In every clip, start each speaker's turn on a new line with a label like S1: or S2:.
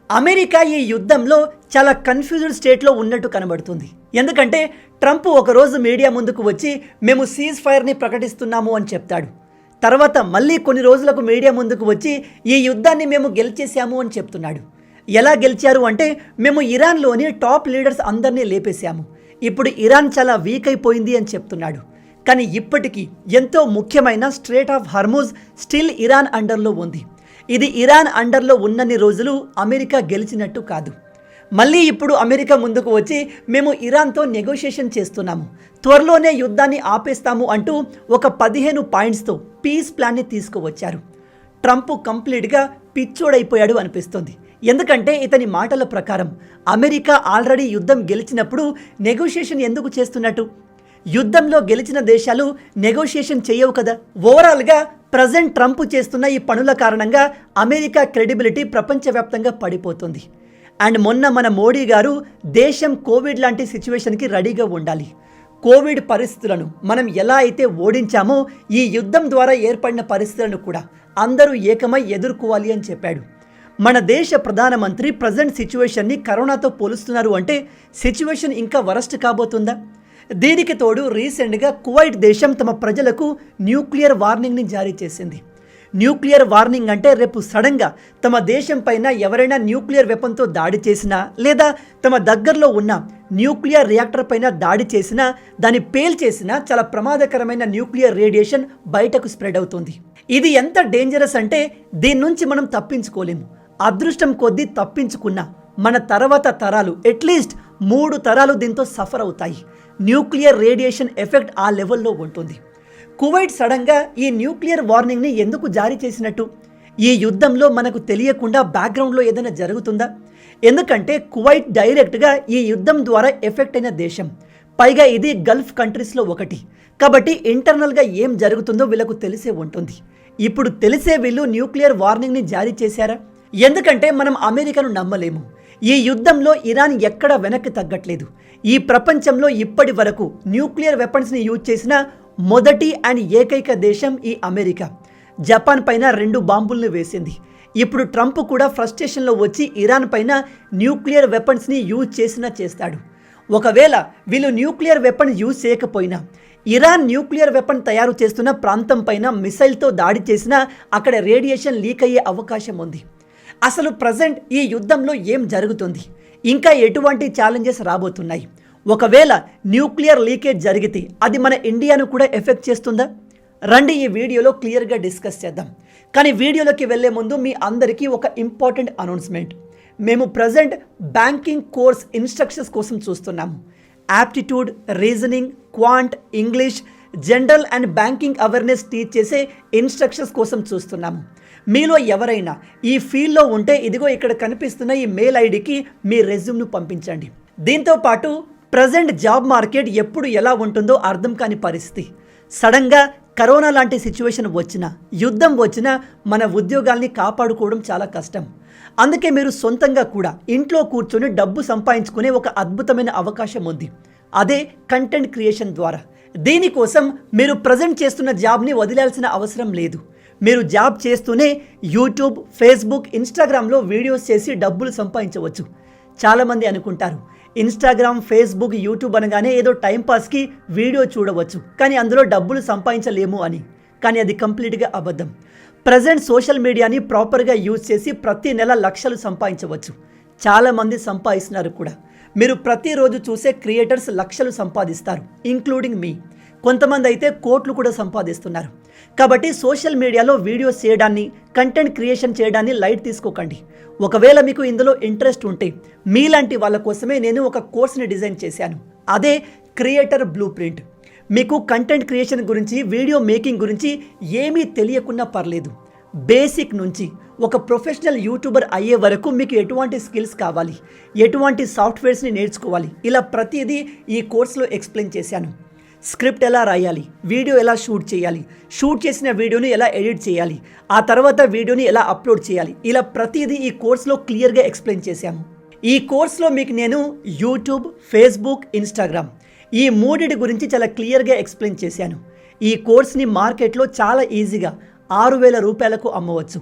S1: America ఈ యుద్ధంలో చాలా కన్ఫ్యూజ్డ్ స్టేట్లో ఉన్నట్టు కనబడుతుంది. ఎందుకంటే ట్రంప్ ఒకరోజు మీడియా ముందుకు వచ్చి మేము సీజ్ ఫైర్ని ప్రకటిస్తున్నాము అని చెప్తాడు. తర్వాత మళ్ళీ కొన్ని రోజులకు మీడియా ముందుకు వచ్చి ఈ యుద్ధాన్ని మేము గెలిచేసాము అని చెప్తున్నాడు. ఎలా గెలిచారు అంటే మేము ఇరాన్లోని టాప్ లీడర్స్ అందరినీ లేపేశాము, ఇప్పుడు ఇరాన్ చాలా వీక్ అయిపోయింది అని చెప్తున్నాడు. కానీ ఇప్పటికీ ఎంతో ముఖ్యమైన strait of Hormuz still Iran అండర్లో ఉంది. ఇది ఇరాన్ అండర్లో ఉన్నన్ని రోజులు అమెరికా గెలిచినట్టు కాదు. మళ్ళీ ఇప్పుడు అమెరికా ముందుకు వచ్చి మేము ఇరాన్తో నెగోషియేషన్ చేస్తున్నాము, త్వరలోనే యుద్ధాన్ని ఆపేస్తాము అంటూ ఒక 15 పాయింట్స్తో పీస్ ప్లాన్ని తీసుకువచ్చారు. ట్రంప్ కంప్లీట్గా పిచ్చోడైపోయాడు అనిపిస్తుంది. ఎందుకంటే ఇతని మాటల ప్రకారం అమెరికా ఆల్రెడీ యుద్ధం గెలిచినప్పుడు నెగోషియేషన్ ఎందుకు చేస్తున్నట్టు? యుద్ధంలో గెలిచిన దేశాలు నెగోషియేషన్ చేయవు కదా. ఓవరాల్గా ప్రజెంట్ ట్రంప్ చేస్తున్న ఈ పనుల కారణంగా అమెరికా క్రెడిబిలిటీ ప్రపంచవ్యాప్తంగా పడిపోతుంది. అండ్ మొన్న మన మోడీ గారు దేశం కోవిడ్ లాంటి సిచ్యువేషన్కి రెడీగా ఉండాలి, కోవిడ్ పరిస్థితులను మనం ఎలా అయితే ఓడించామో ఈ యుద్ధం ద్వారా ఏర్పడిన పరిస్థితులను కూడా అందరూ ఏకమై ఎదుర్కోవాలి అని చెప్పాడు. మన దేశ ప్రధానమంత్రి ప్రజెంట్ సిచ్యువేషన్ని కరోనాతో పోలుస్తున్నారు అంటే సిచ్యువేషన్ ఇంకా వరస్ట్ కాబోతుందా? దీనికి తోడు రీసెంట్గా కువైట్ దేశం తమ ప్రజలకు న్యూక్లియర్ వార్నింగ్ని జారీ చేసింది. న్యూక్లియర్ వార్నింగ్ అంటే రేపు సడన్గా తమ దేశం పైన ఎవరైనా న్యూక్లియర్ వెపన్తో దాడి చేసినా లేదా తమ దగ్గరలో ఉన్న న్యూక్లియర్ రియాక్టర్ పైన దాడి చేసినా దాన్ని పేల్చేసినా చాలా ప్రమాదకరమైన న్యూక్లియర్ రేడియేషన్ బయటకు స్ప్రెడ్ అవుతుంది. ఇది ఎంత డేంజరస్ అంటే దీని నుంచి మనం తప్పించుకోలేము. అదృష్టం కొద్దీ తప్పించుకున్నా మన తర్వాత తరాలు అట్లీస్ట్ 3 తరాలు దీంతో సఫర్ అవుతాయి. న్యూక్లియర్ రేడియేషన్ ఎఫెక్ట్ ఆ లెవెల్లో ఉంటుంది. కువైట్ సడన్గా ఈ న్యూక్లియర్ వార్నింగ్ని ఎందుకు జారీ చేసినట్టు? ఈ యుద్ధంలో మనకు తెలియకుండా బ్యాక్గ్రౌండ్లో ఏదైనా జరుగుతుందా? ఎందుకంటే కువైట్ డైరెక్ట్గా ఈ యుద్ధం ద్వారా ఎఫెక్ట్ అయిన దేశం, పైగా ఇది గల్ఫ్ కంట్రీస్లో ఒకటి. కాబట్టి ఇంటర్నల్గా ఏం జరుగుతుందో వీళ్ళకు తెలిసే ఉంటుంది. ఇప్పుడు తెలిసే వీళ్ళు న్యూక్లియర్ వార్నింగ్ని జారీ చేశారా? ఎందుకంటే మనం అమెరికాను నమ్మలేము. ఈ యుద్ధంలో ఇరాన్ ఎక్కడ వెనక్కి తగ్గట్లేదు. ఈ ప్రపంచంలో ఇప్పటి వరకు న్యూక్లియర్ వెపన్స్ని యూజ్ చేసిన మొదటి అండ్ ఏకైక దేశం ఈ అమెరికా. జపాన్ పైన 2 బాంబుల్ని వేసింది. ఇప్పుడు ట్రంప్ కూడా ఫ్రస్ట్రేషన్లో వచ్చి ఇరాన్ పైన న్యూక్లియర్ వెపన్స్ని యూజ్ చేసినా చేస్తాడు. ఒకవేళ వీళ్ళు న్యూక్లియర్ వెపన్ యూజ్ చేయకపోయినా ఇరాన్ న్యూక్లియర్ వెపన్ తయారు చేస్తున్న ప్రాంతం పైన మిసైల్తో దాడి చేసినా అక్కడ రేడియేషన్ లీక్ అయ్యే అవకాశం ఉంది. అసలు ప్రజెంట్ ఈ యుద్ధంలో ఏం జరుగుతుంది? ఇంకా ఎటువంటి ఛాలెంజెస్ రాబోతున్నాయి? ఒకవేళ న్యూక్లియర్ లీకేజ్ జరిగితే అది మన ఇండియాను కూడా ఎఫెక్ట్ చేస్తుందా? రండి ఈ వీడియోలో క్లియర్గా డిస్కస్ చేద్దాం. కానీ వీడియోలోకి వెళ్ళే ముందు మీ అందరికీ ఒక ఇంపార్టెంట్ అనౌన్స్మెంట్. మేము ప్రజెంట్ బ్యాంకింగ్ కోర్స్ ఇన్స్ట్రక్షన్స్ కోసం చూస్తున్నాము. Aptitude, reasoning, quant, English, general and banking awareness teach చేసే ఇన్స్ట్రక్షన్స్ కోసం చూస్తున్నాము. మీలో ఎవరైనా ఈ ఫీల్డ్లో ఉంటే ఇదిగో ఇక్కడ కనిపిస్తున్న ఈ మెయిల్ ఐడికి మీ రెజ్యూమ్ను పంపించండి. దీంతో పాటు ప్రజెంట్ జాబ్ మార్కెట్ ఎప్పుడు ఎలా ఉంటుందో అర్థం కాని పరిస్థితి. సడన్గా కరోనా లాంటి సిచ్యువేషన్ వచ్చినా, యుద్ధం వచ్చినా మన ఉద్యోగాల్ని కాపాడుకోవడం చాలా కష్టం. అందుకే మీరు సొంతంగా కూడా ఇంట్లో కూర్చొని డబ్బు సంపాదించుకునే ఒక అద్భుతమైన అవకాశం ఉంది. అదే కంటెంట్ క్రియేషన్ ద్వారా. దీనికోసం మీరు ప్రజెంట్ చేస్తున్న జాబ్ని వదిలేయాల్సిన అవసరం లేదు. మీరు జాబ్ చేస్తూనే యూట్యూబ్, ఫేస్బుక్, ఇన్స్టాగ్రామ్లో వీడియోస్ చేసి డబ్బులు సంపాదించవచ్చు. చాలామంది అనుకుంటారు ఇన్స్టాగ్రామ్, ఫేస్బుక్, యూట్యూబ్ అనగానే ఏదో టైంపాస్కి వీడియో చూడవచ్చు కానీ అందులో డబ్బులు సంపాదించలేము అని. కానీ అది కంప్లీట్గా అబద్ధం. ప్రజెంట్ సోషల్ మీడియాని ప్రాపర్గా యూజ్ చేసి ప్రతి నెల లక్షలు సంపాదించవచ్చు. చాలామంది సంపాదిస్తున్నారు కూడా. మీరు ప్రతిరోజు చూసే క్రియేటర్స్ లక్షలు సంపాదిస్తారు, ఇంక్లూడింగ్ మీ. కొంతమంది అయితే కోట్లు కూడా సంపాదిస్తున్నారు. కాబట్టి సోషల్ మీడియాలో వీడియోస్ చేయడాన్ని, కంటెంట్ క్రియేషన్ చేయడాన్ని లైట్ తీసుకోకండి. ఒకవేళ మీకు ఇందులో ఇంట్రెస్ట్ ఉంటే మీలాంటి వాళ్ళ కోసమే నేను ఒక కోర్స్ని డిజైన్ చేశాను. అదే క్రియేటర్ బ్లూ ప్రింట్. మీకు కంటెంట్ క్రియేషన్ గురించి, వీడియో మేకింగ్ గురించి ఏమీ తెలియకున్నా పర్లేదు. బేసిక్ నుంచి ఒక ప్రొఫెషనల్ యూట్యూబర్ అయ్యే వరకు మీకు ఎటువంటి స్కిల్స్ కావాలి, ఎటువంటి సాఫ్ట్వేర్స్ని నేర్చుకోవాలి, ఇలా ప్రతిదీ ఈ కోర్సులో ఎక్స్ప్లెయిన్ చేశాను. స్క్రిప్ట్ ఎలా రాయాలి, వీడియో ఎలా షూట్ చేయాలి, షూట్ చేసిన వీడియోని ఎలా ఎడిట్ చేయాలి, ఆ తర్వాత వీడియోని ఎలా అప్లోడ్ చేయాలి, ఇలా ప్రతిదీ ఈ కోర్సులో క్లియర్గా ఎక్స్ప్లెయిన్ చేశాము. ఈ కోర్సులో మీకు నేను యూట్యూబ్, ఫేస్బుక్, ఇన్స్టాగ్రామ్ ఈ 3 గురించి చాలా క్లియర్గా ఎక్స్ప్లెయిన్ చేశాను. ఈ కోర్స్ని మార్కెట్లో చాలా ఈజీగా 6,000 రూపాయలకు అమ్మవచ్చు.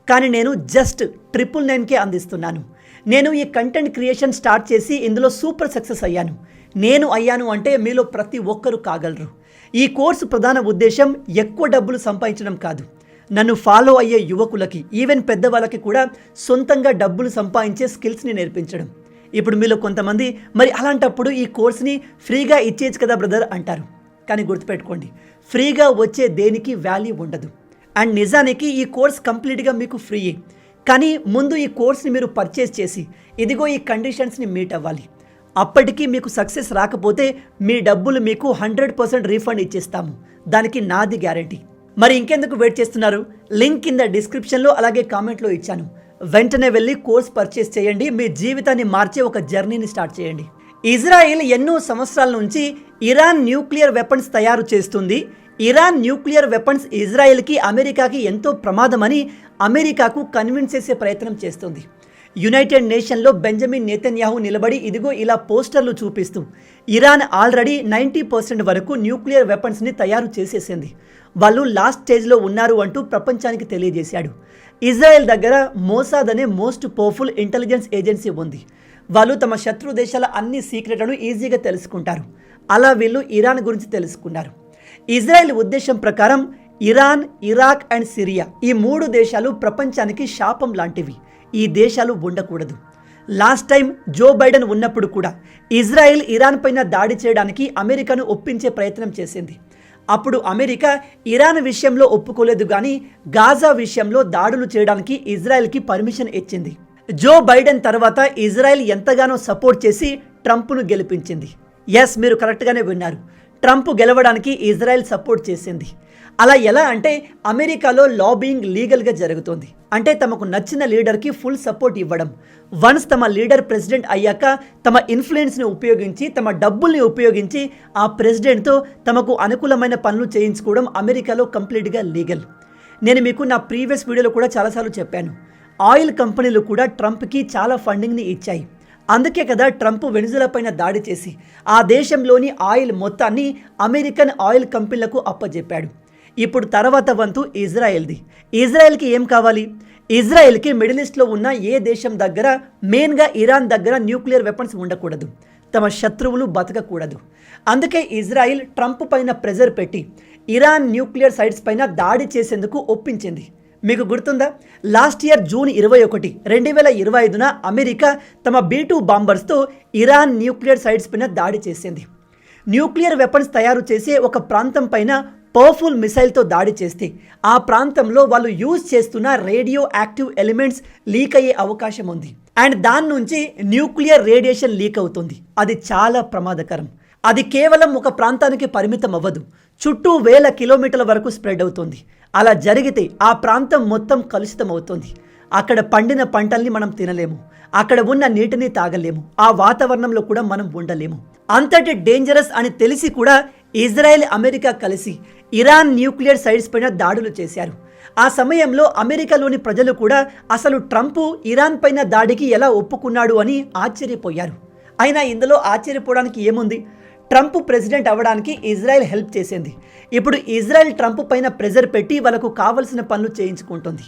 S1: కానీ నేను జస్ట్ 999కే అందిస్తున్నాను. నేను ఈ కంటెంట్ క్రియేషన్ స్టార్ట్ చేసి ఇందులో సూపర్ సక్సెస్ అయ్యాను. నేను అయ్యాను అంటే మీలో ప్రతి ఒక్కరూ కాగలరు. ఈ కోర్సు ప్రధాన ఉద్దేశం ఎక్కువ డబ్బులు సంపాదించడం కాదు. నన్ను ఫాలో అయ్యే యువకులకి, ఈవెన్ పెద్దవాళ్ళకి కూడా సొంతంగా డబ్బులు సంపాదించే స్కిల్స్ని నేర్పించడం. ఇప్పుడు మీలో కొంతమంది మరి అలాంటప్పుడు ఈ కోర్స్ని ఫ్రీగా ఇచ్చేయచ్చు కదా బ్రదర్ అంటారు. కానీ గుర్తుపెట్టుకోండి, ఫ్రీగా వచ్చే దేనికి వాల్యూ ఉండదు. అండ్ నిజానికి ఈ కోర్స్ కంప్లీట్గా మీకు ఫ్రీయే. కానీ ముందు ఈ కోర్స్ని మీరు పర్చేస్ చేసి ఇదిగో ఈ కండిషన్స్ని మీట్ అవ్వాలి. అప్పటికీ మీకు సక్సెస్ రాకపోతే మీ డబ్బులు మీకు 100% రీఫండ్ ఇచ్చేస్తాము. దానికి నాది గ్యారంటీ. మరి ఇంకెందుకు వెయిట్ చేస్తున్నారు? లింక్ కింద డిస్క్రిప్షన్లో అలాగే కామెంట్లో ఇచ్చాను. వెంటనే వెళ్ళి కోర్స్ పర్చేస్ చేయండి. మీ జీవితాన్ని మార్చే ఒక జర్నీని స్టార్ట్ చేయండి. ఇజ్రాయెల్ ఎన్నో సంవత్సరాల నుంచి ఇరాన్ న్యూక్లియర్ వెపన్స్ తయారు చేస్తుంది. ఇరాన్ న్యూక్లియర్ వెపన్స్ ఇజ్రాయెల్కి, అమెరికాకి ఎంతో ప్రమాదమని అమెరికాకు కన్విన్స్ చేసే ప్రయత్నం చేస్తుంది. యునైటెడ్ నేషన్లో బెంజమిన్ నెతన్యాహు నిలబడి ఇదిగో ఇలా పోస్టర్లు చూపిస్తూ ఇరాన్ ఆల్రెడీ 90% వరకు న్యూక్లియర్ వెపన్స్ని తయారు చేసేసింది, వాళ్ళు లాస్ట్ స్టేజ్లో ఉన్నారు అంటూ ప్రపంచానికి తెలియజేశాడు. ఇజ్రాయెల్ దగ్గర మోసాద్ అనే మోస్ట్ పవర్ఫుల్ ఇంటెలిజెన్స్ ఏజెన్సీ ఉంది. వాళ్ళు తమ శత్రు దేశాల అన్ని సీక్రెట్లను ఈజీగా తెలుసుకుంటారు. అలా వీళ్ళు ఇరాన్ గురించి తెలుసుకున్నారు. ఇజ్రాయెల్ ఉద్దేశం ప్రకారం ఇరాన్, ఇరాక్ అండ్ సిరియా ఈ 3 దేశాలు ప్రపంచానికి శాపం లాంటివి. ఈ దేశాలు ఉండకూడదు. లాస్ట్ టైం జో బైడెన్ ఉన్నప్పుడు కూడా ఇజ్రాయెల్ ఇరాన్ పైన దాడి చేయడానికి అమెరికాను ఒప్పించే ప్రయత్నం చేసింది. అప్పుడు అమెరికా ఇరాన్ విషయంలో ఒప్పుకోలేదు, కానీ గాజా విషయంలో దాడులు చేయడానికి ఇజ్రాయెల్కి పర్మిషన్ ఇచ్చింది. జో బైడెన్ తర్వాత ఇజ్రాయెల్ ఎంతగానో సపోర్ట్ చేసి ట్రంప్ను గెలిపించింది. ఎస్, మీరు కరెక్ట్గానే విన్నారు. ట్రంప్ గెలవడానికి ఇజ్రాయెల్ సపోర్ట్ చేసింది. అలా ఎలా అంటే అమెరికాలో లాబింగ్ లీగల్గా జరుగుతుంది. అంటే తమకు నచ్చిన లీడర్కి ఫుల్ సపోర్ట్ ఇవ్వడం. వన్స్ తమ లీడర్ ప్రెసిడెంట్ అయ్యాక తమ ఇన్ఫ్లుయెన్స్ని ఉపయోగించి, తమ డబ్బుల్ని ఉపయోగించి ఆ ప్రెసిడెంట్తో తమకు అనుకూలమైన పనులు చేయించుకోవడం అమెరికాలో కంప్లీట్గా లీగల్. నేను మీకు నా ప్రీవియస్ వీడియోలో కూడా చాలాసార్లు చెప్పాను. ఆయిల్ కంపెనీలు కూడా ట్రంప్కి చాలా ఫండింగ్ని ఇచ్చాయి. అందుకే కదా ట్రంప్ వెనిజులా పైన దాడి చేసి ఆ దేశంలోని ఆయిల్ మొత్తాన్ని అమెరికన్ ఆయిల్ కంపెనీలకు అప్పజెప్పాడు. ఇప్పుడు తర్వాత వంతు ఇజ్రాయెల్ది. ఇజ్రాయెల్కి ఏం కావాలి? ఇజ్రాయెల్కి మిడిల్ ఈస్ట్లో ఉన్న ఏ దేశం దగ్గర, మెయిన్గా ఇరాన్ దగ్గర న్యూక్లియర్ వెపన్స్ ఉండకూడదు. తమ శత్రువులు బతకకూడదు. అందుకే ఇజ్రాయెల్ ట్రంప్ పైన ప్రెజర్ పెట్టి ఇరాన్ న్యూక్లియర్ సైట్స్ పైన దాడి చేసేందుకు ఒప్పించింది. మీకు గుర్తుందా? లాస్ట్ ఇయర్ జూన్ 21, 2025న అమెరికా తమ B-2 బాంబర్స్తో ఇరాన్ న్యూక్లియర్ సైట్స్ పైన దాడి చేసింది. న్యూక్లియర్ వెపన్స్ తయారు చేసే ఒక ప్రాంతం పైన పవర్ఫుల్ మిసైల్తో దాడి చేస్తే ఆ ప్రాంతంలో వాళ్ళు యూజ్ చేస్తున్న రేడియో యాక్టివ్ ఎలిమెంట్స్ లీక్ అయ్యే అవకాశం ఉంది. అండ్ దాని నుంచి న్యూక్లియర్ రేడియేషన్ లీక్ అవుతుంది. అది చాలా ప్రమాదకరం. అది కేవలం ఒక ప్రాంతానికి పరిమితం అవ్వదు, చుట్టూ 1000 కిలోమీటర్ల వరకు స్ప్రెడ్ అవుతుంది. అలా జరిగితే ఆ ప్రాంతం మొత్తం కలుషితం అవుతుంది. అక్కడ పండిన పంటల్ని మనం తినలేము, అక్కడ ఉన్న నీటిని తాగలేము, ఆ వాతావరణంలో కూడా మనం ఉండలేము. అంతటి డేంజరస్ అని తెలిసి కూడా ఇజ్రాయెల్, అమెరికా కలిసి ఇరాన్ న్యూక్లియర్ సైట్స్ పైన దాడులు చేశారు. ఆ సమయంలో అమెరికాలోని ప్రజలు కూడా అసలు ట్రంప్ ఇరాన్ పైన దాడికి ఎలా ఒప్పుకున్నాడు అని ఆశ్చర్యపోయారు. అయినా ఇందులో ఆశ్చర్యపోవడానికి ఏముంది? ట్రంప్ ప్రెసిడెంట్ అవ్వడానికి ఇజ్రాయెల్ హెల్ప్ చేసింది. ఇప్పుడు ఇజ్రాయెల్ ట్రంప్ పైన ప్రెజర్ పెట్టి వాళ్ళకు కావలసిన పనులు చేయించుకుంటుంది.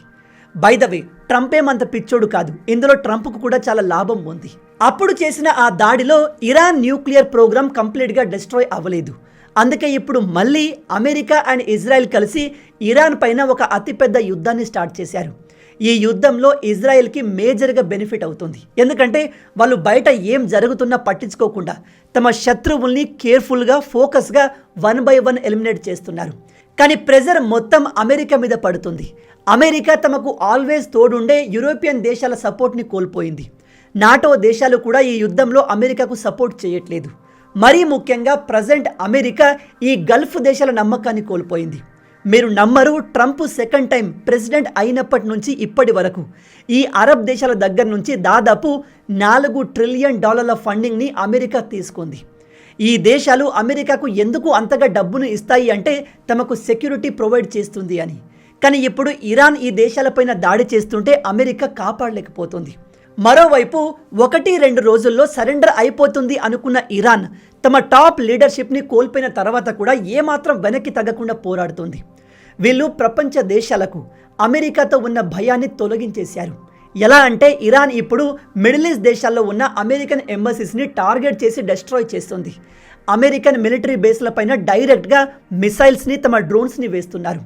S1: బై ద వే, ట్రంప్ ఏమంత పిచ్చోడు కాదు. ఇందులో ట్రంప్కు కూడా చాలా లాభం ఉంది. అప్పుడు చేసిన ఆ దాడిలో ఇరాన్ న్యూక్లియర్ ప్రోగ్రామ్ కంప్లీట్గా డిస్ట్రాయ్ అవ్వలేదు. అందుకే ఇప్పుడు మళ్ళీ అమెరికా అండ్ ఇజ్రాయెల్ కలిసి ఇరాన్ పైన ఒక అతిపెద్ద యుద్ధాన్ని స్టార్ట్ చేశారు. ఈ యుద్ధంలో ఇజ్రాయెల్కి మేజర్గా బెనిఫిట్ అవుతుంది. ఎందుకంటే వాళ్ళు బయట ఏం జరుగుతున్నా పట్టించుకోకుండా తమ శత్రువుల్ని కేర్ఫుల్గా, ఫోకస్గా 1 by 1 ఎలిమినేట్ చేస్తున్నారు. కానీ ప్రెజర్ మొత్తం అమెరికా మీద పడుతుంది. అమెరికా తమకు ఆల్వేస్ తోడుండే యూరోపియన్ దేశాల సపోర్ట్ని కోల్పోయింది. నాటో దేశాలు కూడా ఈ యుద్ధంలో అమెరికాకు సపోర్ట్ చేయట్లేదు. మరీ ముఖ్యంగా ప్రజెంట్ అమెరికా ఈ గల్ఫ్ దేశాల నమ్మకాన్ని కోల్పోయింది. మీరు నమ్మరు, ట్రంప్ సెకండ్ టైం ప్రెసిడెంట్ అయినప్పటి నుంచి ఇప్పటి వరకు ఈ అరబ్ దేశాల దగ్గర నుంచి దాదాపు $4 ట్రిలియన్ ఫండింగ్ని అమెరికా తీసుకుంది. ఈ దేశాలు అమెరికాకు ఎందుకు అంతగా డబ్బును ఇస్తాయి అంటే తమకు సెక్యూరిటీ ప్రొవైడ్ చేస్తుంది అని. కానీ ఇప్పుడు ఇరాన్ ఈ దేశాలపైన దాడి చేస్తుంటే అమెరికా కాపాడలేకపోతుంది. మరోవైపు 1-2 రోజుల్లో సరెండర్ అయిపోతుంది అనుకున్న ఇరాన్ తమ టాప్ లీడర్షిప్ని కోల్పోయిన తర్వాత కూడా ఏమాత్రం వెనక్కి తగ్గకుండా పోరాడుతుంది. వీళ్ళు ప్రపంచ దేశాలకు అమెరికాతో ఉన్న భయాన్ని తొలగించేశారు. ఎలా అంటే ఇరాన్ ఇప్పుడు మిడిల్ ఈస్ట్ దేశాల్లో ఉన్న అమెరికన్ ఎంబసీస్ని టార్గెట్ చేసి డెస్ట్రాయ్ చేస్తుంది. అమెరికన్ మిలిటరీ బేస్ల పైన డైరెక్ట్గా మిసైల్స్ని తమ డ్రోన్స్ని వేస్తున్నారు.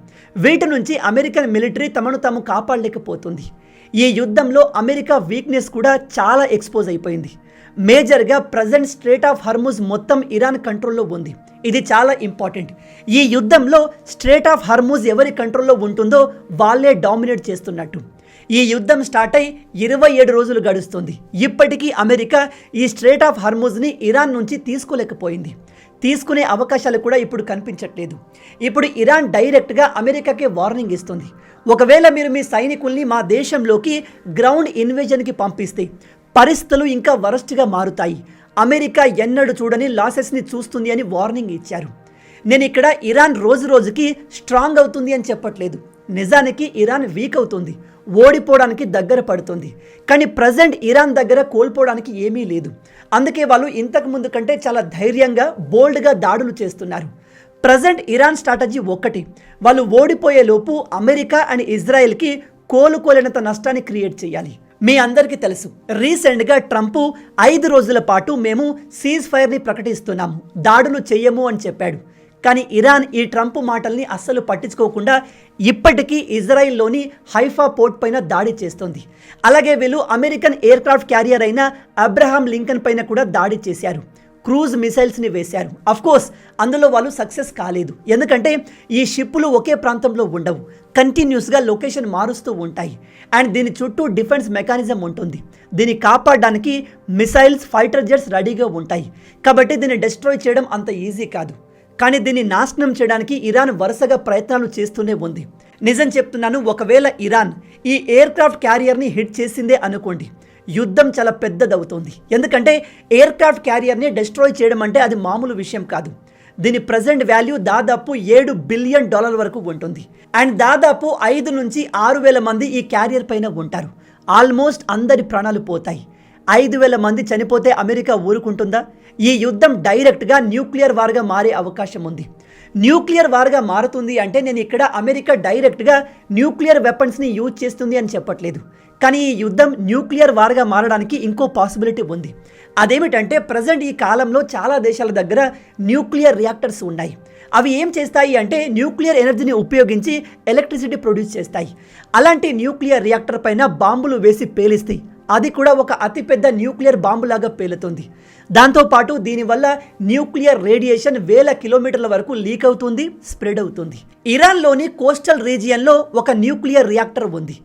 S1: వీటి నుంచి అమెరికన్ మిలిటరీ తమను తాము కాపాడలేకపోతుంది. ఈ యుద్ధంలో అమెరికా వీక్నెస్ కూడా చాలా ఎక్స్పోజ్ అయిపోయింది. మేజర్గా ప్రజెంట్ స్ట్రేట్ ఆఫ్ హర్ముజ్ మొత్తం ఇరాన్ కంట్రోల్లో ఉంది. ఇది చాలా ఇంపార్టెంట్. ఈ యుద్ధంలో స్ట్రేట్ ఆఫ్ హర్ముజ్ ఎవరి కంట్రోల్లో ఉంటుందో వాళ్ళే డామినేట్ చేస్తున్నట్టు. ఈ యుద్ధం స్టార్ట్ అయి 27 రోజులు గడుస్తుంది. ఇప్పటికీ అమెరికా ఈ స్ట్రేట్ ఆఫ్ హర్ముజ్ని ఇరాన్ నుంచి తీసుకోలేకపోయింది. తీసుకునే అవకాశాలు కూడా ఇప్పుడు కనిపించట్లేదు. ఇప్పుడు ఇరాన్ డైరెక్ట్గా అమెరికాకి వార్నింగ్ ఇస్తుంది. ఒకవేళ మీరు మీ సైనికుల్ని మా దేశంలోకి గ్రౌండ్ ఇన్వేజన్కి పంపిస్తే పరిస్థితులు ఇంకా వరస్ట్గా మారుతాయి. అమెరికా ఎన్నడూ చూడని లాసెస్ని చూస్తుంది అని వార్నింగ్ ఇచ్చారు. నేను ఇక్కడ ఇరాన్ రోజు రోజుకి స్ట్రాంగ్ అవుతుంది అని చెప్పట్లేదు. నిజానికి ఇరాన్ వీక్ అవుతుంది, ఓడిపోవడానికి దగ్గర పడుతుంది. కానీ ప్రజెంట్ ఇరాన్ దగ్గర కోల్పోవడానికి ఏమీ లేదు. అందుకే వాళ్ళు ఇంతకు ముందు కంటే చాలా ధైర్యంగా బోల్డ్గా దాడులు చేస్తున్నారు. ప్రజెంట్ ఇరాన్ స్ట్రాటజీ ఒక్కటి, వాళ్ళు ఓడిపోయే లోపు అమెరికా అండ్ ఇజ్రాయెల్కి కోలుకోలేనంత నష్టాన్ని క్రియేట్ చేయాలి. మీ అందరికీ తెలుసు, రీసెంట్గా ట్రంప్ 5 రోజుల పాటు మేము సీజ్ ఫైర్ని ప్రకటిస్తున్నాము, దాడులు చెయ్యము అని చెప్పాడు. కానీ ఇరాన్ ఈ ట్రంప్ మాటల్ని అస్సలు పట్టించుకోకుండా ఇప్పటికీ ఇజ్రాయిల్లోని హైఫా పోర్ట్ పైన దాడి చేస్తోంది. అలాగే వీళ్ళు అమెరికన్ ఎయిర్ క్రాఫ్ట్ క్యారియర్ అయిన అబ్రహాం లింకన్ పైన కూడా దాడి చేశారు. క్రూజ్ మిసైల్స్ని వేశారు. అఫ్కోర్స్ అందులో వాళ్ళు సక్సెస్ కాలేదు. ఎందుకంటే ఈ షిప్పులు ఒకే ప్రాంతంలో ఉండవు, కంటిన్యూస్గా లొకేషన్ మారుస్తూ ఉంటాయి. అండ్ దీని చుట్టూ డిఫెన్స్ మెకానిజం ఉంటుంది. దీన్ని కాపాడడానికి మిసైల్స్, ఫైటర్ జెట్స్ రెడీగా ఉంటాయి. కాబట్టి దీన్ని డిస్ట్రాయ్ చేయడం అంత ఈజీ కాదు. కానీ దీన్ని నాశనం చేయడానికి ఇరాన్ వరుసగా ప్రయత్నాలు చేస్తూనే ఉంది. నిజం చెప్తున్నాను, ఒకవేళ ఇరాన్ ఈ ఎయిర్ క్రాఫ్ట్ క్యారియర్ని హిట్ చేసిందే అనుకోండి, యుద్ధం చాలా పెద్దదవుతుంది. ఎందుకంటే ఎయిర్ క్రాఫ్ట్ క్యారియర్ని డిస్ట్రాయ్ చేయడం అంటే అది మామూలు విషయం కాదు. దీని ప్రజెంట్ వాల్యూ దాదాపు $7 బిలియన్ వరకు ఉంటుంది. అండ్ దాదాపు 5 నుంచి 6,000 మంది ఈ క్యారియర్ పైన ఉంటారు. ఆల్మోస్ట్ అందరి ప్రాణాలు పోతాయి. 5,000 మంది చనిపోతే అమెరికా ఊరుకుంటుందా? ఈ యుద్ధం డైరెక్ట్గా న్యూక్లియర్ వార్గా మారే అవకాశం ఉంది. న్యూక్లియర్ వార్గా మారుతుంది అంటే నేను ఇక్కడ అమెరికా డైరెక్ట్గా న్యూక్లియర్ వెపన్స్ని యూజ్ చేస్తుంది అని చెప్పట్లేదు. కానీ ఈ యుద్ధం న్యూక్లియర్ వార్గా మారడానికి ఇంకో పాసిబిలిటీ ఉంది. అదేమిటంటే ప్రజెంట్ ఈ కాలంలో చాలా దేశాల దగ్గర న్యూక్లియర్ రియాక్టర్స్ ఉన్నాయి. అవి ఏం చేస్తాయి అంటే న్యూక్లియర్ ఎనర్జీని ఉపయోగించి ఎలక్ట్రిసిటీ ప్రొడ్యూస్ చేస్తాయి. అలాంటి న్యూక్లియర్ రియాక్టర్ పైన బాంబులు వేసి పేలిస్తాయి. అది కూడా ఒక అతిపెద్ద న్యూక్లియర్ బాంబులాగా పేలుతుంది. దాంతోపాటు దీనివల్ల న్యూక్లియర్ రేడియేషన్ 1000 కిలోమీటర్ల వరకు లీక్ అవుతుంది, స్ప్రెడ్ అవుతుంది. ఇరాన్లోని కోస్టల్ రీజియన్లో ఒక న్యూక్లియర్ రియాక్టర్ ఉంది.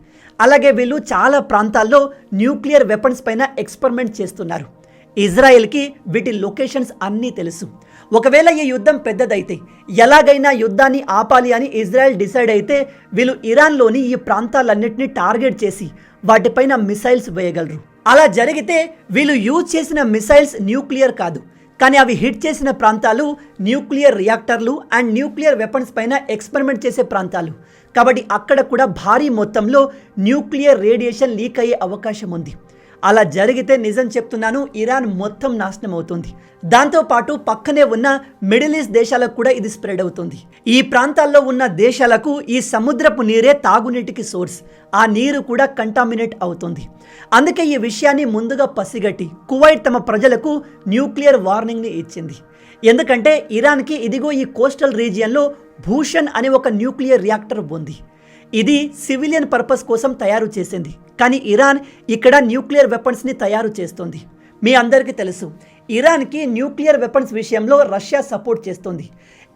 S1: అలాగే వీళ్ళు చాలా ప్రాంతాల్లో న్యూక్లియర్ వెపన్స్ పైన ఎక్స్పెరిమెంట్ చేస్తున్నారు. ఇజ్రాయెల్కి వీటి లొకేషన్స్ అన్నీ తెలుసు. ఒకవేళ ఈ యుద్ధం పెద్దదైతే, ఎలాగైనా యుద్ధాన్ని ఆపాలి అని ఇజ్రాయెల్ డిసైడ్ అయితే వీళ్ళు ఇరాన్లోని ఈ ప్రాంతాలన్నింటినీ టార్గెట్ చేసి వాటిపైన మిసైల్స్ వేయగలరు. అలా జరిగితే వీళ్ళు యూజ్ చేసిన మిసైల్స్ న్యూక్లియర్ కాదు, కానీ అవి హిట్ చేసిన ప్రాంతాలు న్యూక్లియర్ రియాక్టర్లు అండ్ న్యూక్లియర్ వెపన్స్ పైన ఎక్స్పెరిమెంట్ చేసే ప్రాంతాలు. కాబట్టి అక్కడ కూడా భారీ మొత్తంలో న్యూక్లియర్ రేడియేషన్ లీక్ అయ్యే అవకాశం ఉంది. అలా జరిగితే నిజం చెప్తున్నాను, ఇరాన్ మొత్తం నాశనం అవుతుంది. దాంతోపాటు పక్కనే ఉన్న మిడిల్ ఈస్ట్ దేశాలకు కూడా ఇది స్ప్రెడ్ అవుతుంది. ఈ ప్రాంతాల్లో ఉన్న దేశాలకు ఈ సముద్రపు నీరే తాగునీటికి సోర్స్. ఆ నీరు కూడా కంటామినేట్ అవుతుంది. అందుకే ఈ విషయాన్ని ముందుగా పసిగట్టి కువైట్ తమ ప్రజలకు న్యూక్లియర్ వార్నింగ్ని ఇచ్చింది. ఎందుకంటే ఇరాన్కి ఇదిగో ఈ కోస్టల్ రీజియన్లో భూషణ్ అనే ఒక న్యూక్లియర్ రియాక్టర్ ఉంది. ఇది సివిలియన్ పర్పస్ కోసం తయారు చేసింది. కానీ ఇరాన్ ఇక్కడ న్యూక్లియర్ వెపన్స్ని తయారు చేస్తుంది. మీ అందరికీ తెలుసు, ఇరాన్కి న్యూక్లియర్ వెపన్స్ విషయంలో రష్యా సపోర్ట్ చేస్తుంది.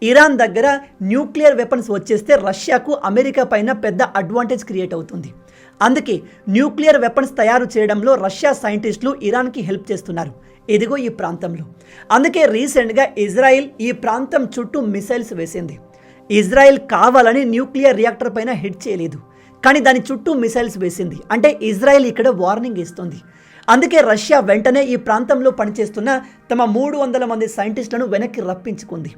S1: ఇరాన్ దగ్గర న్యూక్లియర్ వెపన్స్ వచ్చేస్తే రష్యాకు అమెరికా పైన పెద్ద అడ్వాంటేజ్ క్రియేట్ అవుతుంది. అందుకే న్యూక్లియర్ వెపన్స్ తయారు చేయడంలో రష్యా సైంటిస్టులు ఇరాన్కి హెల్ప్ చేస్తున్నారు, ఇదిగో ఈ ప్రాంతంలో. అందుకే రీసెంట్గా ఇజ్రాయిల్ ఈ ప్రాంతం చుట్టూ మిసైల్స్ వేసింది. ఇజ్రాయెల్ కావాలని న్యూక్లియర్ రియాక్టర్ పైన హిట్ చేయలేదు, కానీ దాని చుట్టూ మిసైల్స్ వేసింది. అంటే ఇజ్రాయెల్ ఇక్కడ వార్నింగ్ ఇస్తుంది. అందుకే రష్యా వెంటనే ఈ ప్రాంతంలో పనిచేస్తున్న తమ 300 మంది సైంటిస్టులను వెనక్కి రప్పించుకుంది.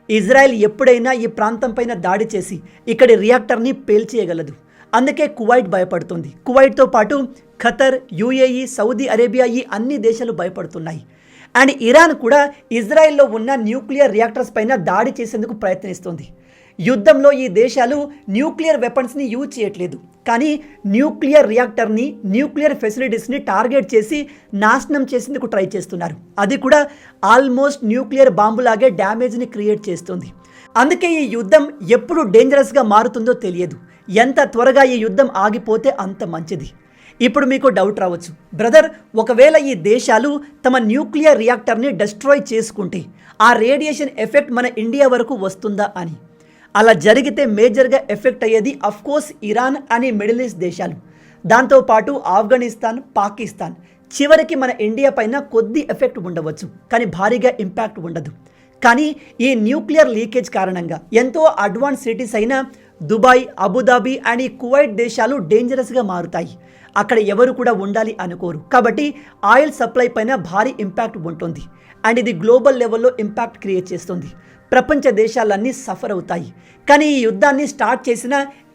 S1: ఇజ్రాయెల్ ఎప్పుడైనా ఈ ప్రాంతం పైన దాడి చేసి ఇక్కడి రియాక్టర్ని పేల్చేయగలదు. అందుకే కువైట్ భయపడుతుంది. కువైట్తో పాటు ఖతర్, యుఏఈ, సౌదీ అరేబియా ఈ అన్ని దేశాలు భయపడుతున్నాయి. అండ్ ఇరాన్ కూడా ఇజ్రాయెల్లో ఉన్న న్యూక్లియర్ రియాక్టర్స్ పైన దాడి చేసేందుకు ప్రయత్నిస్తుంది. యుద్ధంలో ఈ దేశాలు న్యూక్లియర్ వెపన్స్ని యూజ్ చేయట్లేదు, కానీ న్యూక్లియర్ రియాక్టర్ని, న్యూక్లియర్ ఫెసిలిటీస్ని టార్గెట్ చేసి నాశనం చేసేందుకు ట్రై చేస్తున్నారు. అది కూడా ఆల్మోస్ట్ న్యూక్లియర్ బాంబులాగే డ్యామేజ్ని క్రియేట్ చేస్తుంది. అందుకే ఈ యుద్ధం ఎప్పుడు డేంజరస్గా మారుతుందో తెలియదు. ఎంత త్వరగా ఈ యుద్ధం ఆగిపోతే అంత మంచిది. ఇప్పుడు మీకు డౌట్ రావచ్చు, బ్రదర్, ఒకవేళ ఈ దేశాలు తమ న్యూక్లియర్ రియాక్టర్ని డిస్ట్రాయ్ చేసుకుంటే ఆ రేడియేషన్ ఎఫెక్ట్ మన ఇండియా వరకు వస్తుందా అని. అలా జరిగితే మేజర్గా ఎఫెక్ట్ అయ్యేది అఫ్కోర్స్ ఇరాన్ అని మిడిల్ ఈస్ట్ దేశాలు, దాంతోపాటు ఆఫ్ఘనిస్తాన్, పాకిస్తాన్, చివరికి మన ఇండియా పైన కొద్ది ఎఫెక్ట్ ఉండవచ్చు, కానీ భారీగా ఇంపాక్ట్ ఉండదు. కానీ ఈ న్యూక్లియర్ లీకేజ్ కారణంగా ఎంతో అడ్వాన్స్ సిటీస్ అయిన దుబాయ్, అబుదాబి అండ్ ఈ కువైట్ దేశాలు డేంజరస్గా మారుతాయి. అక్కడ ఎవరు కూడా ఉండాలి అనుకోరు. కాబట్టి ఆయిల్ సప్లై పైన భారీ ఇంపాక్ట్ ఉంటుంది అండ్ ఇది గ్లోబల్ లెవెల్లో ఇంపాక్ట్ క్రియేట్ చేస్తుంది. ప్రపంచ దేశాలన్నీ సఫర్ అవుతాయి. కానీ ఈ యుద్ధాన్ని స్టార్ట్ చేసిన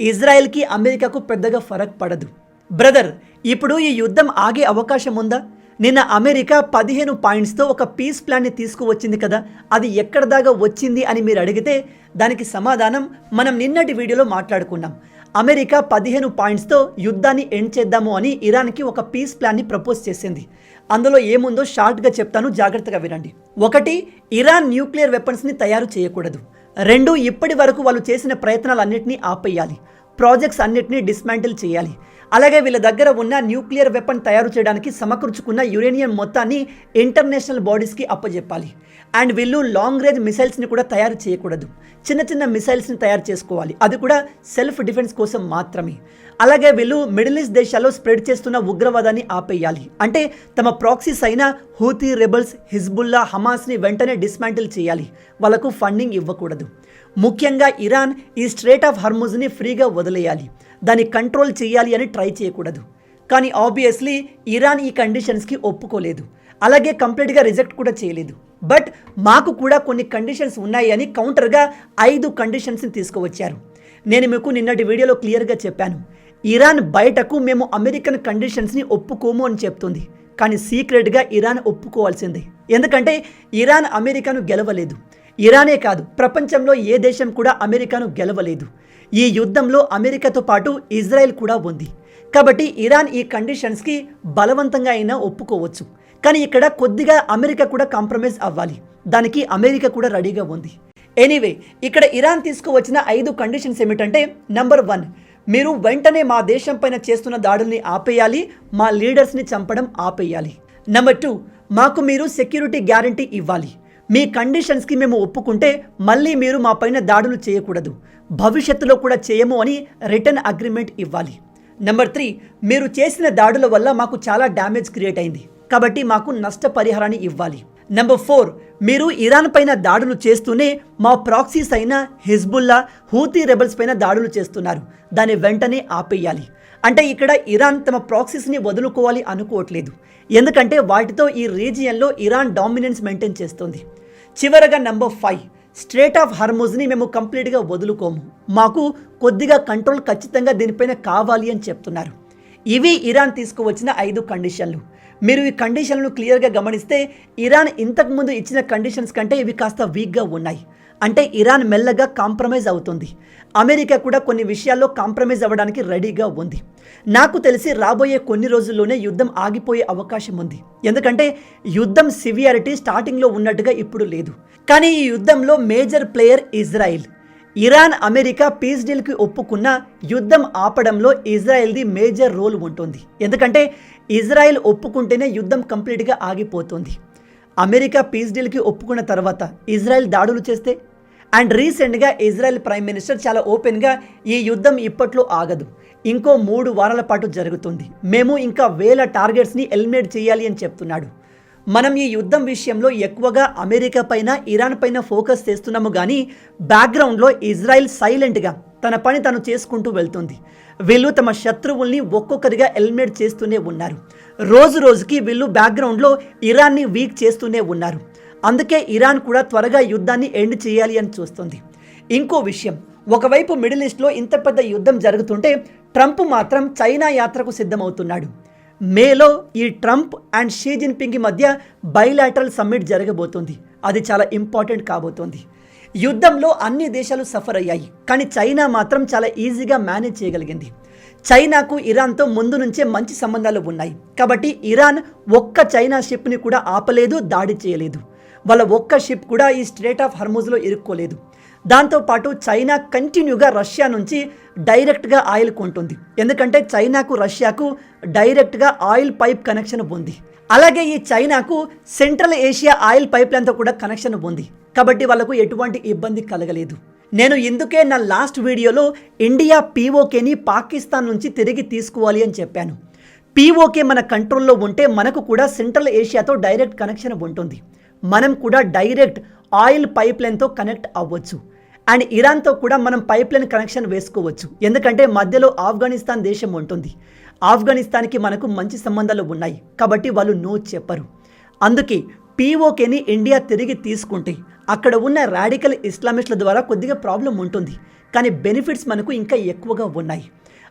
S1: ఇజ్రాయెల్కి, అమెరికాకు పెద్దగా ఫరక్ పడదు. బ్రదర్, ఇప్పుడు ఈ యుద్ధం ఆగే అవకాశం ఉందా? నిన్న అమెరికా 15 పాయింట్స్తో ఒక పీస్ ప్లాన్ని తీసుకువచ్చింది కదా, అది ఎక్కడ దాకా వచ్చింది అని మీరు అడిగితే దానికి సమాధానం మనం నిన్నటి వీడియోలో మాట్లాడుకున్నాం. అమెరికా 15 పాయింట్స్తో యుద్ధాన్ని ఎండ్ చేద్దాము అని ఇరాన్కి ఒక పీస్ ప్లాన్ని ప్రపోజ్ చేసింది. అందులో ఏముందో షార్ట్గా చెప్తాను, జాగ్రత్తగా వినండి. 1, ఇరాన్ న్యూక్లియర్ వెపన్స్ని తయారు చేయకూడదు. 2, ఇప్పటి వరకు వాళ్ళు చేసిన ప్రయత్నాలన్నింటినీ ఆపేయాలి. ప్రాజెక్ట్స్ అన్నిటినీ డిస్మాంటిల్ చేయాలి. అలాగే వీళ్ళ దగ్గర ఉన్న న్యూక్లియర్ వెపన్ తయారు చేయడానికి సమకూర్చుకున్న యురేనియం మొత్తాన్ని ఇంటర్నేషనల్ బాడీస్కి అప్పజెప్పాలి. అండ్ వీళ్ళు లాంగ్ రేంజ్ మిసైల్స్ని కూడా తయారు చేయకూడదు. చిన్న చిన్న మిసైల్స్ని తయారు చేసుకోవాలి, అది కూడా సెల్ఫ్ డిఫెన్స్ కోసం మాత్రమే. అలాగే వీళ్ళు మిడిల్ ఈస్ట్ దేశాల్లో స్ప్రెడ్ చేస్తున్న ఉగ్రవాదాన్ని ఆపేయాలి. అంటే తమ ప్రాక్సీస్ అయిన హూతీ రెబల్స్, హిజ్బుల్లా, హమాస్ని వెంటనే డిస్మాంటిల్ చేయాలి. వాళ్ళకు ఫండింగ్ ఇవ్వకూడదు. ముఖ్యంగా ఇరాన్ ఈ స్ట్రేట్ ఆఫ్ హర్ముజ్ని ఫ్రీగా వదిలేయాలి, దాన్ని కంట్రోల్ చేయాలి అని ట్రై చేయకూడదు. కానీ ఆబ్వియస్లీ ఇరాన్ ఈ కండిషన్స్కి ఒప్పుకోలేదు, అలాగే కంప్లీట్గా రిజెక్ట్ కూడా చేయలేదు. బట్ మాకు కూడా కొన్ని కండిషన్స్ ఉన్నాయి అని కౌంటర్గా 5 కండిషన్స్ని తీసుకువచ్చారు. నేను మీకు నిన్నటి వీడియోలో క్లియర్గా చెప్పాను, ఇరాన్ బయటకు మేము అమెరికన్ కండిషన్స్ని ఒప్పుకోము అని చెప్తుంది, కానీ సీక్రెట్గా ఇరాన్ ఒప్పుకోవాల్సిందే. ఎందుకంటే ఇరాన్ అమెరికాను గెలవలేదు. ఇరానే కాదు, ప్రపంచంలో ఏ దేశం కూడా అమెరికాను గెలవలేదు. ఈ యుద్ధంలో అమెరికాతో పాటు ఇజ్రాయెల్ కూడా ఉంది. కాబట్టి ఇరాన్ ఈ కండిషన్స్కి బలవంతంగా అయినా ఒప్పుకోవచ్చు. కానీ ఇక్కడ కొద్దిగా అమెరికా కూడా కాంప్రమైజ్ అవ్వాలి, దానికి అమెరికా కూడా రెడీగా ఉంది. ఎనీవే, ఇక్కడ ఇరాన్ తీసుకువచ్చిన 5 కండిషన్స్ ఏమిటంటే, నెంబర్ 1, మీరు వెంటనే మా దేశం పైన చేస్తున్న దాడుల్ని ఆపేయాలి, మా లీడర్స్ని చంపడం ఆపేయాలి. నెంబర్ 2, మాకు మీరు సెక్యూరిటీ గ్యారంటీ ఇవ్వాలి. మీ కండిషన్స్కి మేము ఒప్పుకుంటే మళ్ళీ మీరు మా పైన దాడులు చేయకూడదు, భవిష్యత్తులో కూడా చేయము అని రిటర్న్ అగ్రిమెంట్ ఇవ్వాలి. నెంబర్ 3, మీరు చేసిన దాడుల వల్ల మాకు చాలా డ్యామేజ్ క్రియేట్ అయింది, కాబట్టి మాకు నష్టపరిహారాన్ని ఇవ్వాలి. నెంబర్ 4, మీరు ఇరాన్ పైన దాడులు చేస్తూనే మా ప్రాక్సీస్ అయిన హిజ్బుల్లా, హూతీ రెబల్స్ పైన దాడులు చేస్తున్నారు, దాన్ని వెంటనే ఆపేయాలి. అంటే ఇక్కడ ఇరాన్ తమ ప్రాక్సీస్ని వదులుకోవాలి అనుకోవట్లేదు, ఎందుకంటే వాటితో ఈ రీజియన్లో ఇరాన్ డామినెన్స్ మెయింటైన్ చేస్తుంది. చివరగా నెంబర్ 5, స్ట్రేట్ ఆఫ్ హర్ముజ్ని మేము కంప్లీట్గా వదులుకోము, మాకు కొద్దిగా కంట్రోల్ ఖచ్చితంగా దీనిపైన కావాలి అని చెప్తున్నారు. ఇవి ఇరాన్ తీసుకువచ్చిన 5 కండిషన్లు. మీరు ఈ కండిషన్లను క్లియర్గా గమనిస్తే ఇరాన్ ఇంతకుముందు ఇచ్చిన కండిషన్స్ కంటే ఇవి కాస్త వీక్గా ఉన్నాయి. అంటే ఇరాన్ మెల్లగా కాంప్రమైజ్ అవుతుంది. అమెరికా కూడా కొన్ని విషయాల్లో కాంప్రమైజ్ అవ్వడానికి రెడీగా ఉంది. నాకు తెలిసి రాబోయే కొన్ని రోజుల్లోనే యుద్ధం ఆగిపోయే అవకాశం ఉంది, ఎందుకంటే యుద్ధం సివియారిటీ స్టార్టింగ్లో ఉన్నట్టుగా ఇప్పుడు లేదు. కానీ ఈ యుద్ధంలో major player Israel. Iran, America peace డీల్కి ఒప్పుకున్న యుద్ధం ఆపడంలో ఇజ్రాయెల్ది మేజర్ రోల్ ఉంటుంది. ఎందుకంటే ఇజ్రాయెల్ ఒప్పుకుంటేనే యుద్ధం కంప్లీట్గా ఆగిపోతుంది. అమెరికా పీస్ డీల్కి ఒప్పుకున్న తర్వాత ఇజ్రాయెల్ దాడులు చేస్తే, అండ్ రీసెంట్గా ఇజ్రాయెల్ ప్రైమ్ మినిస్టర్ చాలా ఓపెన్గా ఈ యుద్ధం ఇప్పట్లో ఆగదు, ఇంకో 3 వారాల పాటు జరుగుతుంది, మేము ఇంకా 1000 టార్గెట్స్ని ఎలిమినేట్ చేయాలి అని చెప్తున్నాడు. మనం ఈ యుద్ధం విషయంలో ఎక్కువగా అమెరికా పైన, ఇరాన్ పైన ఫోకస్ చేస్తున్నాము, కానీ బ్యాక్గ్రౌండ్లో ఇజ్రాయెల్ సైలెంట్గా తన పని తను చేసుకుంటూ వెళ్తుంది. వీళ్ళు తమ శత్రువుల్ని ఒక్కొక్కరిగా ఎలిమినేట్ చేస్తూనే ఉన్నారు. రోజు రోజుకి వీళ్ళు బ్యాక్గ్రౌండ్లో ఇరాన్ని వీక్ చేస్తూనే ఉన్నారు. అందుకే ఇరాన్ కూడా త్వరగా యుద్ధాన్ని ఎండ్ చేయాలి అని చూస్తుంది. ఇంకో విషయం, ఒకవైపు మిడిల్ ఈస్ట్లో ఇంత పెద్ద యుద్ధం జరుగుతుంటే ట్రంప్ మాత్రం చైనా యాత్రకు సిద్ధమవుతున్నాడు. మేలో ఈ ట్రంప్ అండ్ షీ జిన్పింగ్ మధ్య బైలాటరల్ సమ్మిట్ జరగబోతుంది. అది చాలా ఇంపార్టెంట్ కాబోతోంది. యుద్ధంలో అన్ని దేశాలు సఫర్ అయ్యాయి, కానీ చైనా మాత్రం చాలా ఈజీగా మేనేజ్ చేయగలిగింది. చైనాకు ఇరాన్తో ముందు నుంచే మంచి సంబంధాలు ఉన్నాయి. కాబట్టి ఇరాన్ ఒక్క చైనా షిప్ని కూడా ఆపలేదు, దాడి చేయలేదు. వాళ్ళ ఒక్క షిప్ కూడా ఈ స్ట్రేట్ ఆఫ్ హర్ముజ్లో ఇరుక్కోలేదు. దాంతోపాటు చైనా కంటిన్యూగా రష్యా నుంచి డైరెక్ట్గా ఆయిల్ కొంటుంది. ఎందుకంటే చైనాకు రష్యాకు డైరెక్ట్గా ఆయిల్ పైప్ కనెక్షన్ ఉంది. అలాగే ఈ చైనాకు సెంట్రల్ ఏషియా ఆయిల్ పైప్ లైన్తో కూడా కనెక్షన్ ఉంది. కాబట్టి వాళ్ళకు ఎటువంటి ఇబ్బంది కలగలేదు. నేను ఇందుకే నా లాస్ట్ వీడియోలో ఇండియా పీఓకేని పాకిస్తాన్ నుంచి తిరిగి తీసుకోవాలి అని చెప్పాను. పీఓకే మన కంట్రోల్లో ఉంటే మనకు కూడా సెంట్రల్ ఏషియాతో డైరెక్ట్ కనెక్షన్ ఉంటుంది. మనం కూడా డైరెక్ట్ ఆయిల్ పైప్ లైన్తో కనెక్ట్ అవ్వచ్చు. అండ్ ఇరాన్తో కూడా మనం పైప్ లైన్ కనెక్షన్ వేసుకోవచ్చు. ఎందుకంటే మధ్యలో ఆఫ్ఘనిస్తాన్ దేశం ఉంటుంది. ఆఫ్ఘనిస్తాన్కి మనకు మంచి సంబంధాలు ఉన్నాయి. కాబట్టి వాళ్ళు నో చెప్పరు. అందుకే పీఓకేని ఇండియా తిరిగి తీసుకుంటే అక్కడ ఉన్న రాడికల్ ఇస్లామిస్టుల ద్వారా కొద్దిగా ప్రాబ్లం ఉంటుంది, కానీ బెనిఫిట్స్ మనకు ఇంకా ఎక్కువగా ఉన్నాయి.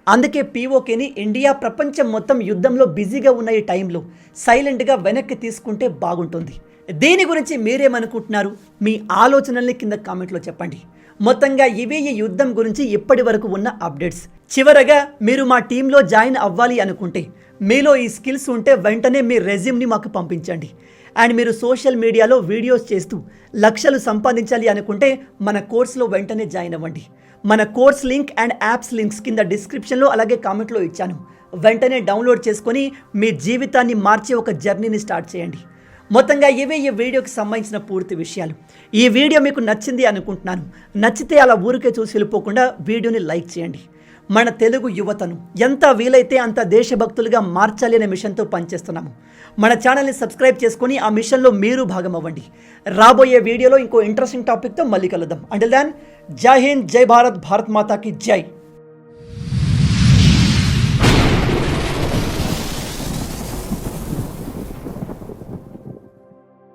S1: అందుకే పీఓకేని ఇండియా ప్రపంచం మొత్తం యుద్ధంలో బిజీగా ఉన్న ఈ టైంలో సైలెంట్గా వెనక్కి తీసుకుంటే బాగుంటుంది. దీని గురించి మీరేమనుకుంటున్నారు? మీ ఆలోచనల్ని కింద కామెంట్లో చెప్పండి. మొత్తంగా ఇవే ఈ యుద్ధం గురించి ఇప్పటి వరకు ఉన్న అప్డేట్స్. చివరగా మీరు మా టీంలో జాయిన్ అవ్వాలి అనుకుంటే, మీలో ఈ స్కిల్స్ ఉంటే వెంటనే మీ రెజ్యూమ్ని మాకు పంపించండి. అండ్ మీరు సోషల్ మీడియాలో వీడియోస్ చేస్తూ లక్షలు సంపాదించాలి అనుకుంటే మన కోర్సులో వెంటనే జాయిన్ అవ్వండి. మన course link and apps links కింద డిస్క్రిప్షన్లో అలాగే కామెంట్లో ఇచ్చాను. వెంటనే డౌన్లోడ్ చేసుకొని మీ జీవితాన్ని మార్చే ఒక జర్నీని స్టార్ట్ చేయండి. మొత్తంగా ఇవే ఈ వీడియోకి సంబంధించిన పూర్తి విషయాలు. ఈ వీడియో మీకు నచ్చింది అనుకుంటున్నాను. నచ్చితే అలా ఊరికే చూసి వెళ్ళిపోకుండా వీడియోని లైక్ చేయండి. మన తెలుగు యువతను ఎంత వీలైతే అంత దేశభక్తులుగా మార్చాలి అనే మిషన్తో పనిచేస్తున్నాము. మన ఛానల్ని సబ్స్క్రైబ్ చేసుకొని ఆ మిషన్లో మీరు భాగం అవ్వండి. రాబోయే వీడియోలో ఇంకో ఇంట్రెస్టింగ్ టాపిక్తో మళ్ళీ కలుద్దాం. అంటిల్ దెన్, జై హింద్, జై భారత్, భారత్ మాతాకి జై.